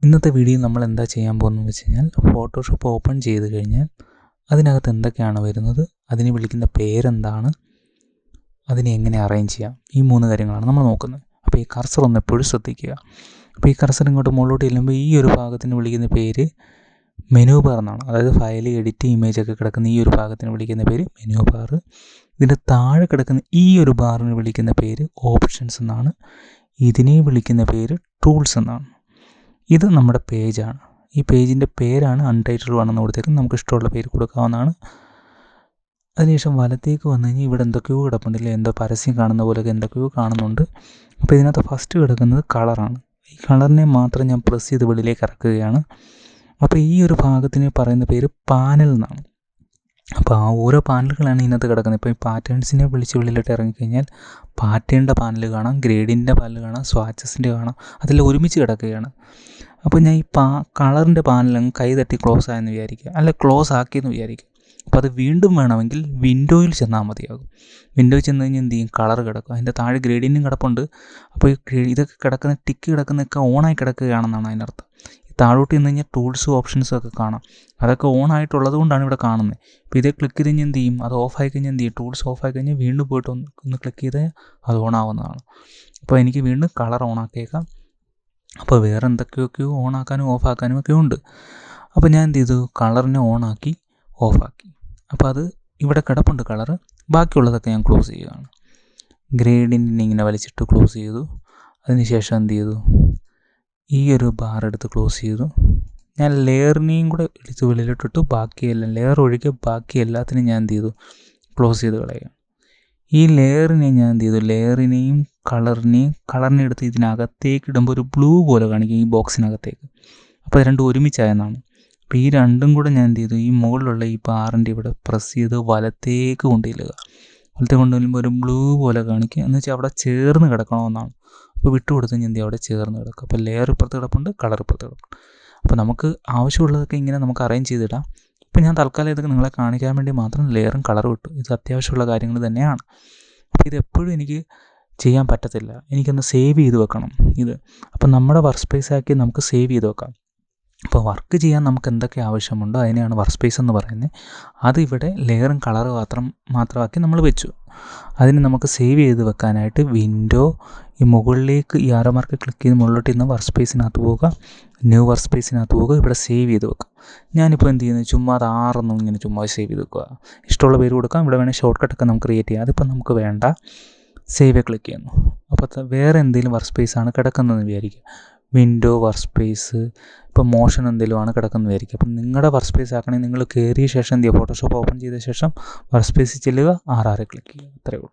ഇന്നത്തെ വീഡിയോയിൽ നമ്മൾ എന്താ ചെയ്യാൻ പോകുന്നതെന്ന് വെച്ച് കഴിഞ്ഞാൽ ഫോട്ടോഷോപ്പ് ഓപ്പൺ ചെയ്ത് കഴിഞ്ഞാൽ അതിനകത്ത് എന്തൊക്കെയാണ് വരുന്നത്, അതിന് വിളിക്കുന്ന പേരെന്താണ്, അതിനെ എങ്ങനെ അറേഞ്ച് ചെയ്യാം, ഈ 3 കാര്യങ്ങളാണ് നമ്മൾ നോക്കുന്നത്. അപ്പോൾ ഈ കർസർ ഒന്ന് എപ്പോഴും ശ്രദ്ധിക്കുക. അപ്പോൾ ഈ കർസർ ഇങ്ങോട്ട് മുകളിലോട്ട് ചെല്ലുമ്പോൾ ഈ ഒരു ഭാഗത്തിന് വിളിക്കുന്ന പേര് മെനു ബാർ എന്നാണ്. അതായത് ഫയൽ, എഡിറ്റ്, ഇമേജൊക്കെ കിടക്കുന്ന ഈ ഒരു ഭാഗത്തിന് വിളിക്കുന്ന പേര് മെനു ബാർ. ഇതിൻ്റെ താഴെ കിടക്കുന്ന ഈ ഒരു ബാറിന് വിളിക്കുന്ന പേര് ഓപ്ഷൻസ് എന്നാണ്. ഇതിനെ വിളിക്കുന്ന പേര് ടൂൾസ് എന്നാണ്. ഇത് നമ്മുടെ പേജാണ്. ഈ പേജിൻ്റെ പേരാണ് അൺടൈറ്റിൽഡ് വണ്ണെന്ന് കൊടുത്തേക്കും. നമുക്ക് ഇഷ്ടമുള്ള പേര് കൊടുക്കാവുന്നതാണ്. അതിനുശേഷം വലത്തേക്ക് വന്നു കഴിഞ്ഞാൽ ഇവിടെ എന്തൊക്കെയോ കിടപ്പുണ്ടല്ലേ, എന്തോ പരസ്യം കാണുന്ന പോലെയൊക്കെ എന്തൊക്കെയോ കാണുന്നുണ്ട്. അപ്പോൾ ഇതിനകത്ത് ഫസ്റ്റ് കിടക്കുന്നത് കളറാണ്. ഈ കളറിനെ മാത്രം ഞാൻ പ്രസ് ചെയ്ത് വെളിയിലേക്ക് ഇറക്കുകയാണ്. അപ്പോൾ ഈ ഒരു ഭാഗത്തിന് പറയുന്ന പേര് പാനൽ എന്നാണ്. അപ്പോൾ ആ ഓരോ പാനലുകളാണ് ഇതിനകത്ത് കിടക്കുന്നത്. ഇപ്പോൾ ഈ പാറ്റേൺസിനെ വിളിച്ച് വെളിയിലോട്ട് ഇറങ്ങിക്കഴിഞ്ഞാൽ പാറ്റേണിൻ്റെ പാനൽ കാണാം, ഗ്രേഡിൻ്റെ പാനൽ കാണാം, സ്വാച്ചസിൻ്റെ കാണാം, അതെല്ലാം ഒരുമിച്ച് കിടക്കുകയാണ്. അപ്പോൾ ഞാൻ ഈ കളറിൻ്റെ പാനലങ്ങ് കൈ തട്ടി ക്ലോസ് ആയെന്ന് വിചാരിക്കുക, അല്ല ക്ലോസ് ആക്കിയെന്ന് വിചാരിക്കുക. അപ്പോൾ അത് വീണ്ടും വേണമെങ്കിൽ വിൻഡോയിൽ ചെന്നാൽ മതിയാകും. വിൻഡോയിൽ ചെന്ന് കഴിഞ്ഞാൽ എന്ത് ചെയ്യും, കളർ കിടക്കും. അതിൻ്റെ താഴെ ഗ്രേഡിയൻറ്റും കിടപ്പുണ്ട്. അപ്പോൾ ഈ ഇതൊക്കെ കിടക്കുന്ന ടിക്ക് കിടക്കുന്നതൊക്കെ ഓണായി കിടക്കുകയാണെന്നാണ് അതിനർത്ഥം. ഈ താഴോട്ട് ചെന്ന് കഴിഞ്ഞാൽ ടൂൾസും ഓപ്ഷൻസും ഒക്കെ കാണാം. അതൊക്കെ ഓൺ ആയിട്ടുള്ളത് കൊണ്ടാണ് ഇവിടെ കാണുന്നത്. ഇപ്പോൾ ഇതേ ക്ലിക്ക് ചെയ്ത് കഴിഞ്ഞാൽ എന്ത് ചെയ്യും, അത് ഓഫായി കഴിഞ്ഞാൽ എന്ത് ചെയ്യും, ടൂൾസ് ഓഫായി കഴിഞ്ഞാൽ വീണ്ടും പോയിട്ട് ഒന്ന് ക്ലിക്ക് ചെയ്താൽ അത് ഓൺ ആവുന്നതാണ്. അപ്പോൾ എനിക്ക് വീണ്ടും കളർ ഓൺ ആക്കിയേക്കാം. അപ്പോൾ വേറെ എന്തൊക്കെയൊക്കെയോ ഓണാക്കാനും ഓഫാക്കാനും ഒക്കെ ഉണ്ട്. അപ്പോൾ ഞാൻ എന്ത് ചെയ്തു, കളറിനെ ഓണാക്കി ഓഫാക്കി. അപ്പോൾ അത് ഇവിടെ കിടപ്പുണ്ട് കളറ്. ബാക്കിയുള്ളതൊക്കെ ഞാൻ ക്ലോസ് ചെയ്യുകയാണ്. ഗ്രേഡിയൻറ്റിനെ ഇങ്ങനെ വലിച്ചിട്ട് ക്ലോസ് ചെയ്തു. അതിനുശേഷം എന്ത് ചെയ്തു, ഈ ഒരു ബാർ എടുത്ത് ക്ലോസ് ചെയ്തു. ഞാൻ ലെയറിനെയും കൂടെ എടുത്ത് വെളിയിലിട്ടിട്ട് ബാക്കിയെല്ലാം ലെയർ ഒഴികെ ബാക്കി എല്ലാത്തിനും ഞാൻ എന്ത് ചെയ്തു, ക്ലോസ് ചെയ്ത് കളയുക. ഈ ലെയറിനെ ഞാൻ എന്ത് ചെയ്തു, ലെയറിനെയും കളറിനെ എടുത്ത് ഇതിനകത്തേക്ക് ഇടുമ്പോൾ ഒരു ബ്ലൂ പോലെ കാണിക്കും ഈ ബോക്സിനകത്തേക്ക്. അപ്പോൾ അത് രണ്ടും ഒരുമിച്ചായെന്നാണ്. അപ്പോൾ ഈ രണ്ടും കൂടെ ഞാൻ എന്ത് ചെയ്തു, ഈ മുകളിലുള്ള ഈ ബാറിൻ്റെ ഇവിടെ പ്രസ് ചെയ്ത് വലത്തേക്ക് കൊണ്ടുചെല്ലുക. വലത്തേക്ക് കൊണ്ടുചെല്ലുമ്പോൾ ഒരു ബ്ലൂ പോലെ കാണിക്കുക. എന്ന് വെച്ചാൽ അവിടെ ചേർന്ന് കിടക്കണമെന്നാണ്. അപ്പോൾ വിട്ടു കൊടുത്ത് ഞാൻ എന്ത് ചെയ്യും, അവിടെ ചേർന്ന് കിടക്കുക. അപ്പോൾ ലെയർ ഇപ്പുറത്ത് കിടപ്പുണ്ട്, കളർ ഇപ്പുറത്ത് കിടപ്പുണ്ട്. അപ്പോൾ നമുക്ക് ആവശ്യമുള്ളതൊക്കെ ഇങ്ങനെ നമുക്ക് അറേഞ്ച് ചെയ്തിടാം. ഇപ്പോൾ ഞാൻ തൽക്കാലം ഇതൊക്കെ നിങ്ങളെ കാണിക്കാൻ വേണ്ടി മാത്രം ലെയറും കളറും ഇട്ടു. ഇത് അത്യാവശ്യമുള്ള കാര്യങ്ങൾ തന്നെയാണ്. അപ്പോൾ ഇതെപ്പോഴും എനിക്ക് ചെയ്യാൻ പറ്റത്തില്ല. എനിക്കൊന്ന് സേവ് ചെയ്ത് വെക്കണം ഇത്. അപ്പോൾ നമ്മുടെ വർക്ക് സ്പേസ് ആക്കി നമുക്ക് സേവ് ചെയ്ത് വെക്കാം. അപ്പോൾ വർക്ക് ചെയ്യാൻ നമുക്ക് എന്തൊക്കെ ആവശ്യമുണ്ടോ അതിനെയാണ് വർക്ക് സ്പേസ് എന്ന് പറയുന്നത്. അതിവിടെ ലെയറും കളറും മാത്രമാക്കി നമ്മൾ വെച്ചു. അതിന് നമുക്ക് സേവ് ചെയ്ത് വെക്കാനായിട്ട് വിൻഡോ ഈ മുകളിലേക്ക് ഈ ആരോ മാർക്ക് ക്ലിക്ക് ചെയ്ത് മുകളിലോട്ട് ഇന്ന് വർക്ക് സ്പേസിനകത്ത് പോവുക, ന്യൂ വർക്ക് സ്പേസിനകത്ത് പോവുക, ഇവിടെ സേവ് ചെയ്ത് വെക്കാം. ഞാനിപ്പോൾ എന്ത് ചെയ്യുന്നത്, ചുമ്മാ അത് 6 ഇങ്ങനെ ചുമ്മാ സേവ് ചെയ്ത് വെക്കുക. ഇഷ്ടമുള്ള പേര് കൊടുക്കാം. ഇവിടെ വേണേൽ ഷോർട്ട് കട്ടൊക്കെ നമുക്ക് ക്രിയേറ്റ് ചെയ്യാം. അതിപ്പോൾ നമുക്ക് വേണ്ട. സേവ് ക്ലിക്ക് ചെയ്യുന്നു. അപ്പോൾ വേറെ എന്തെങ്കിലും വർക്ക് സ്പേസാണ് കിടക്കുന്നതെന്ന് വിചാരിക്കുക. വിൻഡോ വർക്ക് സ്പേസ്, ഇപ്പോൾ മോഷൻ എന്തെങ്കിലും ആണ് കിടക്കുന്നത് വിചാരിക്കുക. അപ്പം നിങ്ങളുടെ വർക്ക് സ്പേസ് ആക്കണമെങ്കിൽ നിങ്ങൾ കയറിയ ശേഷം എന്ത് ചെയ്യുക, ഫോട്ടോഷോപ്പ് ഓപ്പൺ ചെയ്ത ശേഷം വർക്ക് സ്പേസിൽ ചെല്ലുക, RR ക്ലിക്ക് ചെയ്യുക. അത്രയേ ഉള്ളൂ.